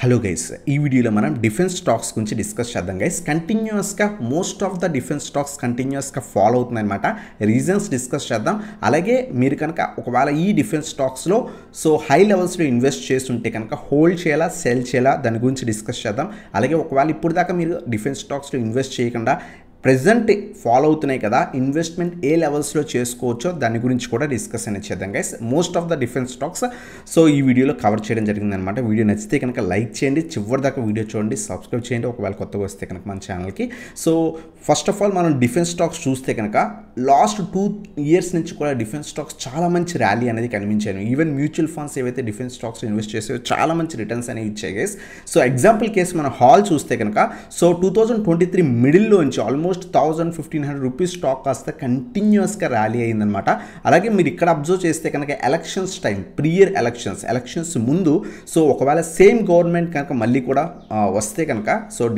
Hello guys, ఈ వీడియోలో మనం డిఫెన్స్ స్టాక్స్ గురించి డిస్కస్ చేద్దాం గైస్. కంటిన్యూస్గా most of the defence stocks కంటిన్యూస్గా ఫాలో అవుతుందన్నమాట. రీజన్స్ డిస్కస్ చేద్దాం. అలాగే మీరు కనుక ఒకవేళ ఈ డిఫెన్స్ స్టాక్స్లో హై లెవెల్స్లో ఇన్వెస్ట్ చేస్తుంటే కనుక హోల్డ్ చేయాలా, సెల్ చేయాలా, దాని గురించి డిస్కస్ చేద్దాం. అలాగే ఒకవేళ ఇప్పుడు దాకా మీరు డిఫెన్స్ స్టాక్స్లో ఇన్వెస్ట్ చేయకుండా ప్రెజెంట్ ఫాలో అవుతున్నాయి కదా, ఇన్వెస్ట్మెంట్ ఏ లెవెల్స్లో చేసుకోవచ్చో దాని గురించి కూడా డిస్కస్ అనేది చేద్దాం guys. Most of the defence stocks ఈ వీడియోలో కవర్ చేయడం జరిగిందనమాట. వీడియో నచ్చితే కనుక లైక్ చేయండి, చివరి దాకా వీడియో చూడండి, సబ్స్క్రైబ్ చేయండి ఒకవేళ కొత్తగా వస్తే కనుక మన ఛానల్కి. ఫస్ట్ ఆఫ్ ఆల్ మనం డిఫెన్స్ స్టాక్స్ చూస్తే కనుక లాస్ట్ 2 years నుంచి కూడా డిఫెన్స్ స్టాక్స్ చాలా మంచి ర్యాలీ అనేది కనిపించాను. ఈవెన్ మ్యూచువల్ ఫండ్స్ ఏవైతే డిఫెన్స్ స్టాక్స్ ఇన్వెస్ట్ చేసేవో చాలా మంచి రిటర్న్స్ అనేవి ఇచ్చాయి గైస్. ఎగ్జాంపుల్ కేసు మన హాల్ చూస్తే కనుక 2023 మిడిల్లో నుంచి ఆల్మోస్ట్ 1,000-1,500 రూపీస్ స్టాక్ కాస్త కంటిన్యూస్గా ర్యాలీ అయిందనమాట. అలాగే మీరు ఇక్కడ అబ్జర్వ్ చేస్తే కనుక ఎలక్షన్స్ టైం, ప్రియర్ ఎలక్షన్స్ ముందు ఒకవేళ సేమ్ గవర్నమెంట్ కనుక మళ్ళీ కూడా వస్తే కనుక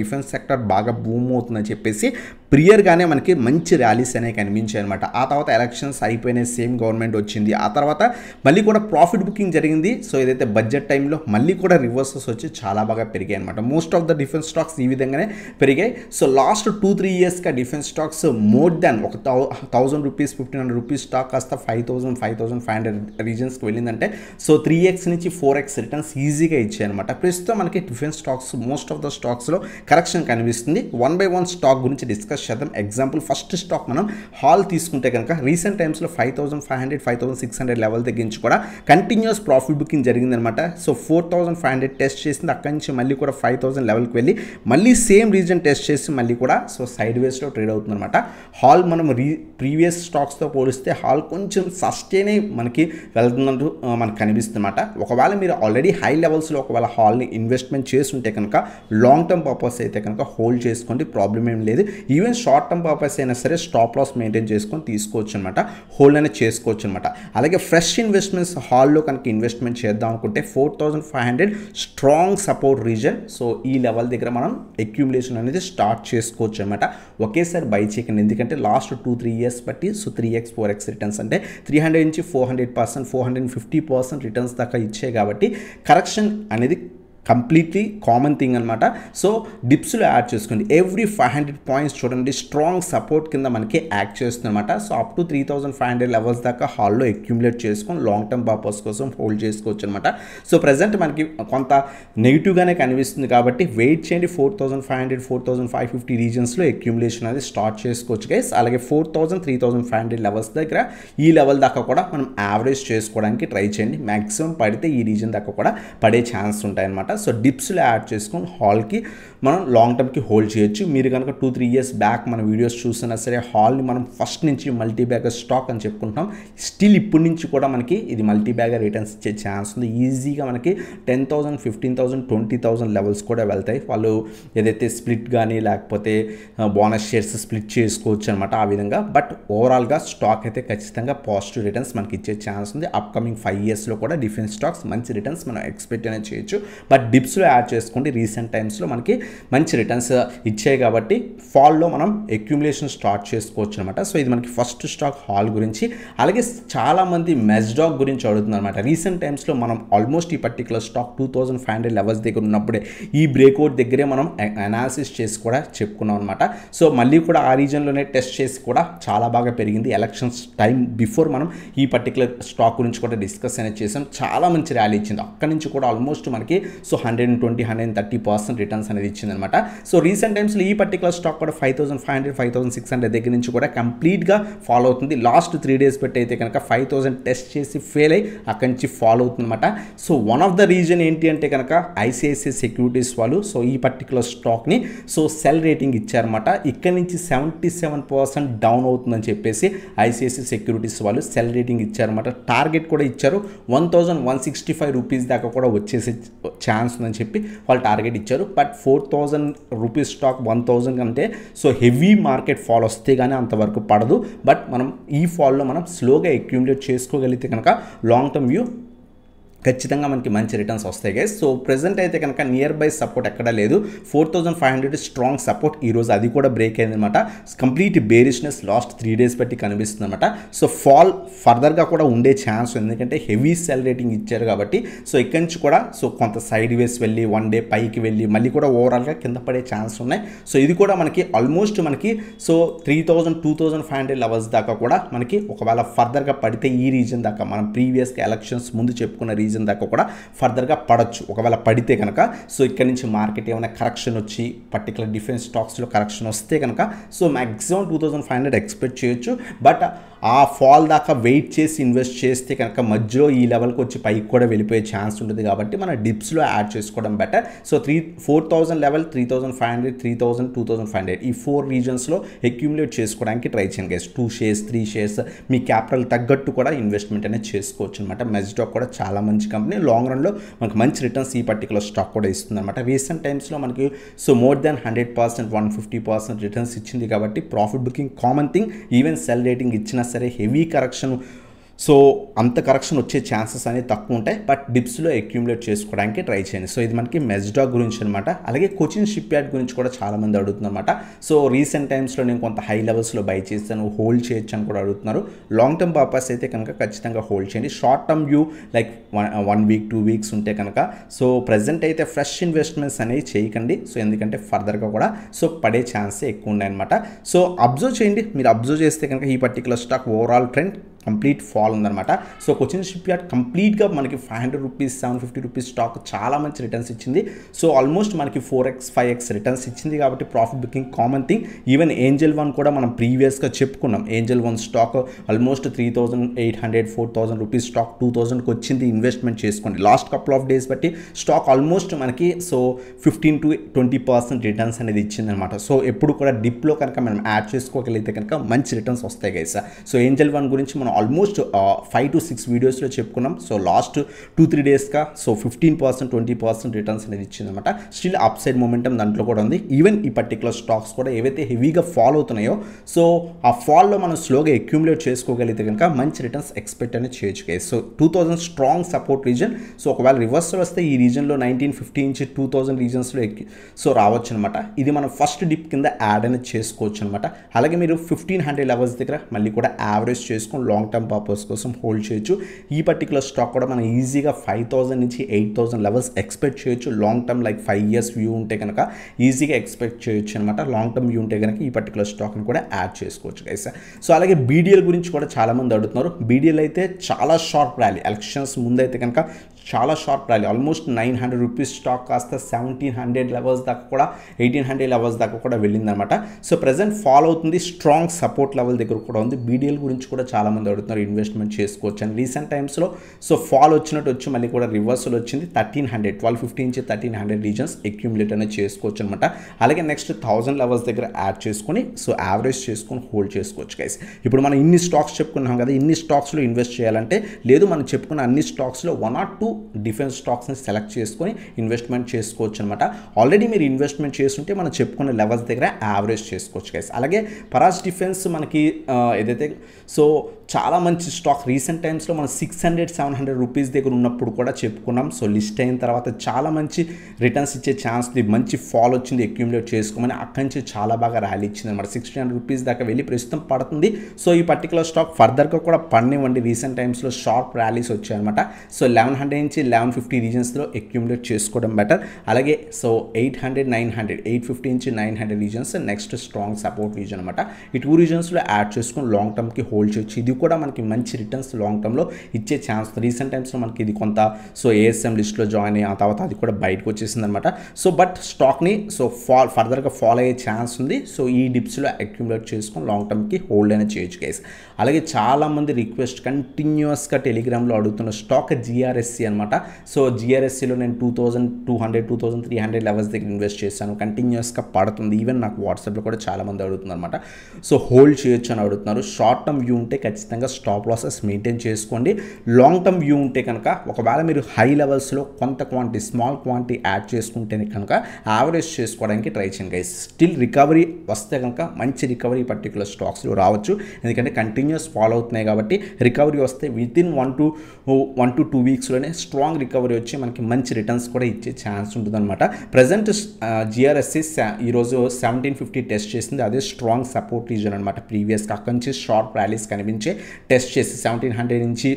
డిఫెన్స్ సెక్టర్ బాగా బూమ్ అవుతుందని చెప్పేసి ప్రియర్గానే మనకి మంచి ర్యాలీస్ అనేవి కనిపించాయి అనమాట. ఆ తర్వాత ఎలక్షన్స్ అయిపోయినాయి, సేమ్ గవర్నమెంట్ వచ్చింది, ఆ తర్వాత మళ్ళీ కూడా ప్రాఫిట్ బుకింగ్ జరిగింది. ఏదైతే బడ్జెట్ టైంలో మళ్ళీ కూడా రివర్సెస్ వచ్చి చాలా బాగా పెరిగాయి అనమాట. Most of the defence stocks ఈ విధంగానే పెరిగాయి. లాస్ట్ 2-3 yearsగా defence stocks more than 1,000 rupees 1,500 rupees stock కాస్త 5,000-5,500 రీజన్స్కి వెళ్ళిందంటే 3x నుంచి 4x రిటర్న్స్ ఈజీగా ఇచ్చాయి అనమాట. ప్రస్తుతం మనకి defence stocks most of the స్టాక్స్లో కరెక్షన్ కనిపిస్తుంది. 1 by 1 స్టాక్ గురించి డిస్కస్ చేద్దాం. ఎగ్జాంపుల్ ఫస్ట్ స్టాక్ మనం హాల్ తీసుకుంటే కనుక రీసెంట్ టైమ్స్లో 5,500-5,600 లెవెల్ తగ్గించి కూడా కంటిన్యూస్ ప్రాఫిట్ బుకింగ్ జరిగిందనమాట. 4,500 టెస్ట్ చేసింది, అక్కడి నుంచి మళ్ళీ కూడా 5,000 లెవెల్కి వెళ్ళి మళ్ళీ సేమ్ రీజన్ టెస్ట్ చేసి మళ్ళీ కూడా సైడ్ వేస్లో ట్రేడ్ అవుతుందన్నమాట. హాల్ మనం ప్రీవియస్ స్టాక్స్తో పోలిస్తే హాల్ కొంచెం సస్టైన్ అయి మనకి వెళ్తున్నట్టు మనకు కనిపిస్తుంది అనమాట. ఒకవేళ మీరు ఆల్రెడీ హై లెవెల్స్లో ఒకవేళ హాల్ని ఇన్వెస్ట్మెంట్ చేస్తుంటే కనుక లాంగ్ టర్మ్ పర్పస్ అయితే కనుక హోల్డ్ చేసుకోండి, ప్రాబ్లం ఏం లేదు. ఈవెన్ షార్ట్ టర్మ్ పర్పస్ అయినా సరే స్టాప్ లాస్ మెయింటైన్ చేసుకొని తీసుకోవచ్చు అనమాట, హోల్డ్ అనేది చేసుకోవచ్చు అనమాట. అలాగే ఫ్రెష్ ఇన్వెస్ట్మెంట్స్ హాల్లో కనుక ఇన్వెస్ట్మెంట్ చేద్దాం అనుకుంటే 4,500 స్ట్రాంగ్ సపోర్ట్ రీజన్. ఈ లెవెల్ దగ్గర మనం అక్యూములేషన్ అనేది స్టార్ట్ చేసుకోవచ్చు అనమాట. ఒకేసారి బై చేయకండి, ఎందుకంటే లాస్ట్ 2-3 years బట్టి 3x 4x రిటర్న్స్ అంటే 300 నుంచి 400%, 450% రిటర్న్స్ దాకా ఇచ్చాయి కాబట్టి కరెక్షన్ అనేది కంప్లీట్లీ కామన్ థింగ్ అనమాట. డిప్స్లో యాడ్ చేసుకోండి. ఎవ్రీ 500 పాయింట్స్ చూడండి స్ట్రాంగ్ సపోర్ట్ కింద మనకి యాక్ట్ చేస్తుంది అనమాట. అప్ టు 3,500 లెవెల్స్ దాకా హాల్లో అక్యూములేట్ చేసుకొని లాంగ్ టర్మ్ పర్పస్ కోసం హోల్డ్ చేసుకోవచ్చు అనమాట. ప్రజెంట్ మనకి కొంత నెగిటివ్గానే కనిపిస్తుంది కాబట్టి వెయిట్ చేయండి. 4,500-4,550 రీజన్స్లో అక్యూములేషన్ అనేది స్టార్ట్ చేసుకోవచ్చు గైస్. అలాగే 4,000-3,500 లెవెల్స్ దగ్గర ఈ లెవెల్ దాకా కూడా మనం యావరేజ్ చేసుకోవడానికి ట్రై చేయండి. మ్యాక్సిమం పడితే ఈ రీజన్ దాకా కూడా పడే ఛాన్స్ ఉంటాయి అనమాట. డిప్స్లో యాడ్ చేసుకొని హాల్కి మనం లాంగ్ టర్మ్కి హోల్డ్ చేయొచ్చు. మీరు కనుక 2-3 years బ్యాక్ మన వీడియోస్ చూసినా సరే హాల్ని మనం ఫస్ట్ నుంచి మల్టీ బ్యాగర్ స్టాక్ అని చెప్పుకుంటాం. స్టిల్ ఇప్పటి నుంచి కూడా మనకి ఇది మల్టీ బ్యాగర్ రిటర్న్స్ ఇచ్చే ఛాన్స్ ఉంది. ఈజీగా మనకి 10,000, 15,000, 20,000 లెవెల్స్ కూడా వెళ్తాయి. వాళ్ళు ఏదైతే స్ప్లిట్ కానీ లేకపోతే బోనస్ షేర్స్ స్ప్లిట్ చేసుకోవచ్చు అనమాట ఆ విధంగా. బట్ ఓవరాల్గా స్టాక్ అయితే ఖచ్చితంగా పాజిటివ్ రిటర్న్స్ మనకి ఇచ్చే ఛాన్స్ ఉంది. అప్కమింగ్ 5 yearsలో కూడా డిఫెన్స్ స్టాక్స్ మంచి రిటర్న్స్ మనం ఎక్స్పెక్ట్ అనేది చేయొచ్చు. బట్ డిప్స్లో యాడ్ చేసుకోండి. రీసెంట్ టైమ్స్లో మనకి మంచి రిటర్న్స్ ఇచ్చాయి కాబట్టి ఫాల్లో మనం అక్యూములేషన్ స్టార్ట్ చేసుకోవచ్చు అనమాట. ఇది మనకి ఫస్ట్ స్టాక్ హాల్ గురించి. అలాగే చాలామంది మెజ్డాక్ గురించి అడుగుతున్నారు అనమాట. రీసెంట్ టైమ్స్లో మనం ఆల్మోస్ట్ ఈ పర్టికులర్ స్టాక్ 2,500 లెవెల్స్ దగ్గర ఉన్నప్పుడే ఈ బ్రేక్అవుట్ దగ్గరే మనం అనాలిసిస్ చేసి కూడా చెప్పుకున్నాం అనమాట. మళ్ళీ కూడా ఆ రీజన్లోనే టెస్ట్ చేసి కూడా చాలా బాగా పెరిగింది. ఎలక్షన్స్ టైం బిఫోర్ మనం ఈ పర్టికులర్ స్టాక్ గురించి కూడా డిస్కస్ అనేది చేసాం. చాలా మంచి ర్యాలీ ఇచ్చింది. అక్కడి నుంచి కూడా ఆల్మోస్ట్ మనకి 120-130% రిటర్న్స్ అనేది ఇచ్చిందనమాట. రీసెంట్ టైమ్స్లో ఈ పర్టికులర్ స్టాక్ కూడా 5,500-5,600 దగ్గర నుంచి కూడా కంప్లీట్గా ఫాలో అవుతుంది. లాస్ట్ 3 days బట్టి అయితే కనుక 5,000 టెస్ట్ చేసి ఫెయిల్ అయ్యి అక్కడి నుంచి ఫాలో అవుతుందన్నమాట. వన్ ఆఫ్ ద రీజన్ ఏంటి అంటే కనుక ఐసిఐసిఐ సెక్యూరిటీస్ వాళ్ళు ఈ పర్టికులర్ స్టాక్ని సెల్ రేటింగ్ ఇచ్చారన్నమాట. ఇక్కడ నుంచి 77% డౌన్ అవుతుందని చెప్పేసి ఐసిఐసిఐ సెక్యూరిటీస్ వాళ్ళు సెల్ రేటింగ్ ఇచ్చారన్నమాట. టార్గెట్ కూడా ఇచ్చారు. 1,165 రూపీస్ దాకా కూడా వచ్చేసే ఛాన్స్ ఉందని చెప్పి వాళ్ళు టార్గెట్ ఇచ్చారు. బట్ 4,000 రూపీస్ స్టాక్ 1,000 అంటే హెవీ మార్కెట్ ఫాల్ వస్తే కానీ అంతవరకు పడదు. బట్ మనం ఈ ఫాల్లో మనం స్లోగా అక్యూములేట్ చేసుకోగలిగితే కనుక లాంగ్ టర్మ్ వ్యూ ఖచ్చితంగా మనకి మంచి రిటర్న్స్ వస్తాయి గైస్. సో ప్రెజెంట్ అయితే కనుక నియర్ బై సపోర్ట్ ఎక్కడా లేదు, 4500 స్ట్రాంగ్ సపోర్ట్, ఈరోజు అది కూడా బ్రేక్ అయింది అనమాట. కంప్లీట్ బేరిష్నెస్ లాస్ట్ 3 days బట్టి కనిపిస్తుంది అనమాట. సో ఫాల్ ఫర్దర్గా కూడా ఉండే ఛాన్స్, ఎందుకంటే హెవీ సెల్ రేటింగ్ ఇచ్చారు కాబట్టి. సో ఇక్కడి నుంచి కూడా సో కొంత సైడ్ వేస్ వెళ్ళి 1 day పైకి వెళ్ళి మళ్ళీ కూడా ఓవరాల్గా కింద పడే ఛాన్స్ ఉన్నాయి. సో ఇది కూడా మనకి ఆల్మోస్ట్ మనకి సో 2500 లెవెల్స్ దాకా కూడా మనకి ఒకవేళ ఫర్దర్గా పడితే ఈ రీజన్ దాకా మనం ప్రీవియస్గా ఎలక్షన్స్ ముందు చెప్పుకున్న రీజన్ దాకా కూడా ఫర్దర్గా పడవచ్చు ఒకవేళ పడితే కనుక. సో ఇక్కడ నుంచి మార్కెట్ ఏమైనా కరెక్షన్ వచ్చి పర్టికులర్ డిఫెన్స్ స్టాక్స్లో కరెక్షన్ వస్తే కనుక సో మ్యాక్సిమం 2500 ఎక్స్పెక్ట్ చేయొచ్చు. బట్ ఆ ఫాల్ దాకా వెయిట్ చేసి ఇన్వెస్ట్ చేస్తే కనుక మధ్యలో ఈ లెవెల్కి వచ్చి పైకి కూడా వెళ్ళిపోయే ఛాన్స్ ఉంటుంది కాబట్టి మన డిప్స్లో యాడ్ చేసుకోవడం బెటర్. సో 4000 లెవెల్, 3500, 3000, 2500 ఈ 4 రీజన్స్లో అక్యూములేట్ చేసుకోవడానికి ట్రై చేయండి గైస్. 2 shares 3 shares మీ క్యాపిటల్ తగ్గట్టు కూడా ఇన్వెస్ట్మెంట్ అనేది చేసుకోవచ్చు అనమాట. మెజ్డాక్ కూడా చాలా మంచి కంపెనీ, లాంగ్ రన్లో మనకు మంచి రిటర్న్స్ ఈ పర్టికులర్ స్టాక్ కూడా ఇస్తుంది అనమాట. రీసెంట్ టైమ్స్లో మనకి సో మోర్ దాన్ 100%, 150% రిటర్న్స్ ఇచ్చింది కాబట్టి profit booking common thing. Even cell rating ఇచ్చినా సరే హెవీ కరెక్షన్, సో అంత కరెక్షన్ వచ్చే ఛాన్సెస్ అనేవి తక్కువ ఉంటాయి. బట్ డిప్స్లో అక్యూములేట్ చేసుకోవడానికి ట్రై చేయండి. సో ఇది మనకి మెజ్డాక్ గురించి అనమాట. అలాగే కోచిన్ షిప్ యార్డ్ గురించి కూడా చాలామంది అడుగుతున్నారు. సో రీసెంట్ టైమ్స్లో నేను కొంత హై లెవెల్స్లో బై చేస్తాను, హోల్డ్ చేయొచ్చు అని కూడా అడుగుతున్నారు. లాంగ్ టర్మ్ పర్పస్ అయితే కనుక ఖచ్చితంగా హోల్డ్ చేయండి. Short term view like 1 week 2 weeks ఉంటే కనుక సో ప్రజెంట్ అయితే ఫ్రెష్ ఇన్వెస్ట్మెంట్స్ అనేవి చేయకండి. సో ఎందుకంటే ఫర్దర్గా కూడా సో పడే ఛాన్సే ఎక్కువ ఉన్నాయన్నమాట. సో అబ్జర్వ్ చేయండి, మీరు అబ్జర్వ్ చేస్తే కనుక ఈ particular stock overall trend complete fall ఉందన్నమాట. సో కోచిన్ షిప్ యార్డ్ కంప్లీట్గా మనకి 500 రూపీస్ 750 రూపీస్ స్టాక్ చాలా మంచి రిటర్న్స్ ఇచ్చింది. సో ఆల్మోస్ట్ మనకి 4x 5x రిటర్న్స్ ఇచ్చింది కాబట్టి profit booking common thing. Even Angel One కూడా మనం ప్రీవియస్గా చెప్పుకున్నాం. Angel One stock almost 3800 4000 rupees stock 2000కి వచ్చింది. ఇన్వెస్ట్మెంట్ చేసుకోండి. లాస్ట్ కపుల్ ఆఫ్ డేస్ బట్టి స్టాక్ ఆల్మోస్ట్ మనకి సో 15 to 20% రిటర్న్స్ అనేది ఇచ్చిందనమాట. సో ఎప్పుడు కూడా డిప్లో కనుక మనం యాడ్ చేసుకోగలిగితే కనుక మంచి రిటర్న్స్ వస్తాయి గైస్. సో ఏంజల్ వన్ గురించి మనం ఆల్మోస్ట్ 5 to 6 వీడియోస్లో చెప్పుకున్నాం. సో లాస్ట్ 2-3 డేస్గా సో 15% 20% రిటర్న్స్ అనేది ఇచ్చిందనమాట. స్టిల్ అప్ సైడ్ మొమెంటం దాంట్లో కూడా ఉంది. ఈవెన్ ఈ పర్టికులర్ స్టాక్స్ కూడా ఏవైతే హెవీగా ఫాల్ అవుతున్నాయో సో ఆ ఫాల్లో మనం స్లోగా అక్యూములేట్ చేసుకోగలిగితే కనుక మంచి రిటర్న్స్ ఎక్స్పెక్ట్ అనేది చేయొచ్చు guys. So 2000 strong support reason. So ఒకవేళ రివర్సల్ వస్తే ఈ రీజన్లో 1950 నుంచి 2000 రీజన్స్లో సో రావచ్చు అనమాట. ఇది మనం ఫస్ట్ డిప్ కింద యాడ్ అనేది చేసుకోవచ్చు అనమాట. అలాగే మీరు 1500 లెవెల్స్ దగ్గర మళ్ళీ కూడా యావరేజ్ చేసుకొని లాంగ్ టర్మ్ పర్పస్ కోసం హోల్డ్ చేయొచ్చు. ఈ పర్టికులర్ స్టాక్ కూడా మనం ఈజీగా 5000 నుంచి 8000 లెవెల్స్ ఎక్స్పెక్ట్ చేయొచ్చు. Long term like 5 years view ఉంటే కనుక ఈజీగా ఎక్స్పెక్ట్ చేయొచ్చు అనమాట. లాంగ్ టర్మ్ వ్యూ ఉంటే కనుక ఈ పర్టికులర్ స్టాక్ని కూడా యాడ్ చేసుకోవచ్చు గైస్. సో అలాగే బీడీఎల్ గురించి కూడా చాలామంది అడుగుతున్నారు. బీడీఎల్ అయితే చాలా షార్ప్ ర్యాలీ, ఎలక్షన్స్ ముందైతే కనుక చాలా sharp rally, almost 900 rupees stock కాస్త 1700 లెవెల్స్ దాకా కూడా 1800 లెవెల్స్ దాకా కూడా వెళ్ళిందనమాట. సో ప్రజెంట్ ఫాలో అవుతుంది, స్ట్రాంగ్ సపోర్ట్ లెవెల్ దగ్గర కూడా ఉంది. బీడీఎల్ గురించి కూడా చాలామంది అడుగుతున్నారు, ఇన్వెస్ట్మెంట్ చేసుకోవచ్చు అని. రీసెంట్ టైమ్స్లో సో ఫాల్ వచ్చినట్టు వచ్చి మళ్ళీ కూడా రివర్సల్ వచ్చింది. 1300 1250 నుంచి 1300 రీజన్స్ అక్యూములేట్ అనేది చేసుకోవచ్చు అనమాట. అలాగే నెక్స్ట్ 1000 లెవెల్స్ దగ్గర యాడ్ చేసుకొని సో యావరేజ్ చేసుకొని హోల్డ్ చేసుకోవచ్చు గైస్. ఇప్పుడు మనం ఇన్ని స్టాక్స్ చెప్పుకున్నాం కదా, ఇన్ని స్టాక్స్లో ఇన్వెస్ట్ చేయాలంటే లేదు, మనం చెప్పుకున్న అన్ని స్టాక్స్లో 1 or 2 డిఫెన్స్ స్టాక్స్ని సెలెక్ట్ చేసుకొని ఇన్వెస్ట్మెంట్ చేసుకోవచ్చు అనమాట. ఆల్రెడీ మీరు ఇన్వెస్ట్మెంట్ చేస్తుంటే మనం చెప్పుకున్న లెవెల్స్ దగ్గర యావరేజ్ చేసుకోవచ్చు గైస్. అలాగే పరాస్ డిఫెన్స్ మనకి ఏదైతే సో చాలా మంచి స్టాక్ రీసెంట్ టైమ్స్లో మనం 600-700 రూపీస్ దగ్గర ఉన్నప్పుడు కూడా చెప్పుకున్నాం. సో లిస్ట్ అయిన తర్వాత చాలా మంచి రిటర్న్స్ ఇచ్చే ఛాన్స్ ఉంది. మంచి ఫాల్ వచ్చింది, అక్యూములేట్ చేసుకోమని అక్కడి నుంచి చాలా బాగా ర్యాలీ ఇచ్చింది అనమాట. 600 రూపీస్ దాకా వెళ్ళి ప్రస్తుతం పడుతుంది. సో ఈ పర్టికులర్ స్టాక్ ఫర్దర్గా కూడా పడినివ్వండి. రీసెంట్ టైమ్స్లో షార్ప్ ర్యాలీస్ వచ్చాయన్నమాట. సో 1100 నుంచి 1150 రీజన్స్లో అక్యూములేట్ చేసుకోవడం బెటర్. అలాగే సో 800 900 850 నుంచి 900 reasons next strong support reason అనమాట. ఈ 2 రీజన్స్లో యాడ్ చేసుకొని లాంగ్ టర్మ్కి హోల్డ్ చేయొచ్చు. ఇది కూడా మనకి మంచి రిటర్న్స్ లాంగ్ టర్మ్లో ఇచ్చే ఛాన్స్. రీసెంట్ టైమ్స్లో మనకి ఇది కొంత సో ఏఎస్ఎం లిస్ట్లో జాయిన్ అయ్యి ఆ తర్వాత అది కూడా బయటకు వచ్చేసింది అనమాట. సో బట్ స్టాక్ని సో ఫర్దర్గా ఫాలో అయ్యే ఛాన్స్ ఉంది. సో ఈ డిప్స్లో అక్యూములేట్ చేసుకొని లాంగ్ టర్మ్కి హోల్డ్ అనేది చేయొచ్చు గైస్. అలాగే చాలామంది రిక్వెస్ట్ కంటిన్యూస్గా టెలిగ్రామ్లో అడుగుతున్న స్టాక్ జిఆర్ఎస్సి అనమాట. సో జిఆర్ఎస్సిలో నేను 2200 2300 లెవెల్స్ దగ్గర ఇన్వెస్ట్ చేశాను. కంటిన్యూస్గా పడుతుంది. ఈవెన్ నాకు వాట్సాప్లో కూడా చాలామంది అడుగుతున్నారు అనమాట. సో హోల్డ్ చేయొచ్చు అని అడుగుతున్నారు. షార్ట్ టర్మ్ వ్యూ ఉంటే ఖచ్చితంగా స్టాప్ లాసెస్ మెయింటైన్ చేసుకోండి. లాంగ్ టర్మ్ వ్యూ ఉంటే కనుక ఒకవేళ మీరు హై లెవెల్స్లో కొంత క్వాంటిటీ స్మాల్ క్వాంటిటీ యాడ్ చేసుకుంటేనే కనుక యావరేజ్ చేసుకోవడానికి ట్రై చేయండి గైస్. స్టిల్ రికవరీ వస్తే కనుక మంచి రికవరీ పర్టికులర్ స్టాక్స్లో రావచ్చు. ఎందుకంటే కంటిన్యూస్ ఫాలో అవుతున్నాయి కాబట్టి రికవరీ వస్తే వితిన్ 1 to 2 వీక్స్లోనే స్ట్రాంగ్ రికవరీ వచ్చి మనకి మంచి రిటర్న్స్ కూడా ఇచ్చే ఛాన్స్ ఉంటుందన్నమాట. ప్రజెంట్ జిఆర్ఎస్సి ఈరోజు 1750 టెస్ట్ చేసింది, అదే స్ట్రాంగ్ సపోర్ట్ రీజన్ అనమాట. ప్రీవియస్గా అక్కడి నుంచి షార్ట్ ర్యాలీస్ కనిపించే టెస్ట్ చేసి 1700 నుంచి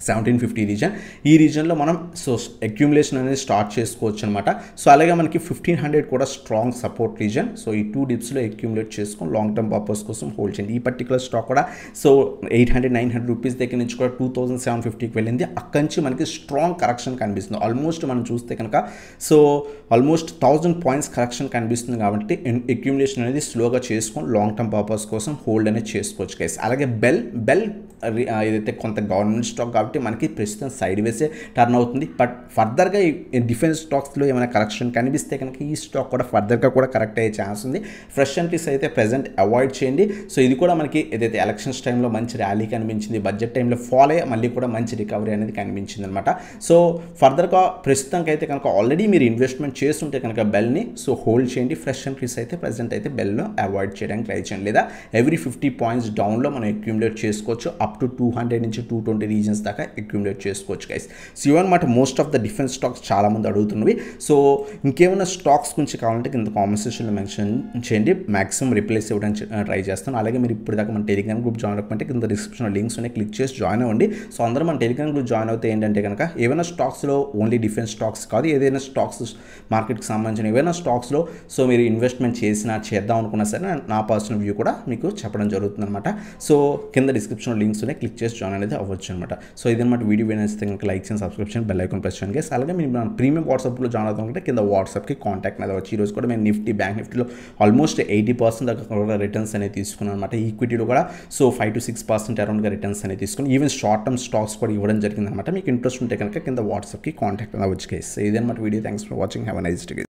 1750 రీజన్, ఈ రీజన్లో మనం సో అక్యూములేషన్ అనేది స్టార్ట్ చేసుకోవచ్చు అనమాట. సో అలాగే మనకి 1500 కూడా స్ట్రాంగ్ సపోర్ట్ రీజన్. సో ఈ 2 డిప్స్లో అక్యూములేట్ చేసుకొని లాంగ్ టర్మ్ పర్పస్ కోసం హోల్డ్ చేయండి. ఈ పర్టికులర్ స్టాక్ కూడా సో 800-900 రూపీస్ దగ్గర నుంచి కూడా 2750కి వెళ్ళింది. అక్కడి నుంచి మనకి స్ట్రాంగ్ కరెక్షన్ కనిపిస్తుంది. ఆల్మోస్ట్ మనం చూస్తే కనుక సో ఆల్మోస్ట్ 1000 పాయింట్స్ కరెక్షన్ కనిపిస్తుంది. కాబట్టి అక్యూములేషన్ అనేది స్లోగా చేసుకొని లాంగ్ టర్మ్ పర్పస్ కోసం హోల్డ్ అనేది చేసుకోవచ్చు గైస్. అలాగే బెల్ ఏదైతే కొంత గవర్నమెంట్ స్టాక్ కాబట్టి మనకి ప్రస్తుతం సైడ్ వేసే టర్న్ అవుతుంది. బట్ ఫర్దర్గా ఈ డిఫెన్స్ స్టాక్స్లో ఏమైనా కరెక్షన్ కనిపిస్తే కనుక ఈ స్టాక్ కూడా ఫర్దర్గా కూడా కరెక్ట్ అయ్యే ఛాన్స్ ఉంది. ఫ్రెష్ ఎంట్రీస్ అయితే ప్రెజెంట్ అవాయిడ్ చేయండి. సో ఇది కూడా మనకి ఏదైతే ఎలక్షన్స్ టైంలో మంచి ర్యాలీ కనిపించింది, బడ్జెట్ టైంలో ఫాల్ అయ్యి మళ్ళీ కూడా మంచి రికవరీ అనేది కనిపించింది అనమాట. సో ఫర్దర్గా ప్రస్తుతానికి అయితే కనుక ఆల్రెడీ మీరు ఇన్వెస్ట్మెంట్ చేస్తుంటే కనుక బెల్ని సో హోల్డ్ చేయండి. ఫ్రెష్ ఎంట్రీస్ అయితే ప్రెజెంట్ అయితే బెల్లో అవాయిడ్ చేయడానికి ట్రై చేయండి. లేదా ఎవ్రీ 50 పాయింట్స్ డౌన్లో మనం అక్యూములేట్ చేసుకోవచ్చు. అప్ టు 200 నుంచి 220 రీజన్స్ దాకా అక్యూములేట్ చేసుకోవచ్చు గైస్. సో ఇవన్నమాట most of the defence stocks చాలా మంది అడుగుతున్నవి. సో ఇంకేమైనా స్టాక్స్ గురించి కావాలంటే కింద కామెంట్ సెక్షన్లో మెన్షన్ చేయండి, మాక్సిమం రిప్లైస్ ఇవ్వడానికి ట్రై చేస్తాను. అలాగే మీరు ఇప్పుడు దాకా మన టెలిగ్రామ్ గ్రూప్ జాయిన్ అవ్వకపోతే కింద డిస్క్రిప్షన్లో లింక్స్ ఉన్నాయి, క్లిక్ చేసి జాయిన్ అవ్వండి. సో అందరూ మన టెలిగ్రామ్ గ్రూప్ జాయిన్ అవుతే ఏంటంటే కనుక ఏమైనా స్టాక్స్లో ఓన్లీ డిఫెన్స్ స్టాక్స్ కాదు, ఏదైనా స్టాక్స్ మార్కెట్కి సంబంధించిన ఏవైనా స్టాక్స్లో సో మీరు ఇన్వెస్ట్మెంట్ చేసినా చేద్దాం అనుకున్నా సరే నా పర్సనల్ వ్యూ కూడా మీకు చెప్పడం జరుగుతుంది అనమాట. సో కింద డిస్క్రిప్షన్లో లింక్స్ ఉన్నాయి, క్లిక్ చేసి జాయిన్ అనేది అవ్వచ్చు అనమాట. సో ఇదన్నమాట వీడియో నచ్చితే కనుక లైక్ చేయండి, సబ్స్క్రిప్షన్ బెల్ ఐకాన్ ప్రెస్ చేయండి గైస్. అలాగే మీరు మన ప్రీమియం వాట్సాప్లో జాయిన్ అవుతుంటే కింద వాట్సాప్కి కాంటాక్ట్ అనేది అవ్వచ్చు. ఈరోజు కూడా మేము బ్యాంక్ నిఫ్టీలో ఆల్మోస్ట్ 80% దాకా రిటర్న్స్ అనేది తీసుకున్నాను అనమాట. ఈక్విటీలో కూడా సో 5 to 6% అరౌండ్గా రిటర్న్స్ అనేది తీసుకుని ఈవెన్ షార్ట్ టర్మ్ స్టాక్స్ కూడా ఇవ్వడం జరిగింది అనమాట. మీకు ఇంట్రెస్ట్ ఉంటే కనుక కింద వాట్సాప్కి కాంటాక్ట్ అవ్వచ్చు గైస్. సో ఇదన్నమాట video. Thanks for watching. Have a nice day.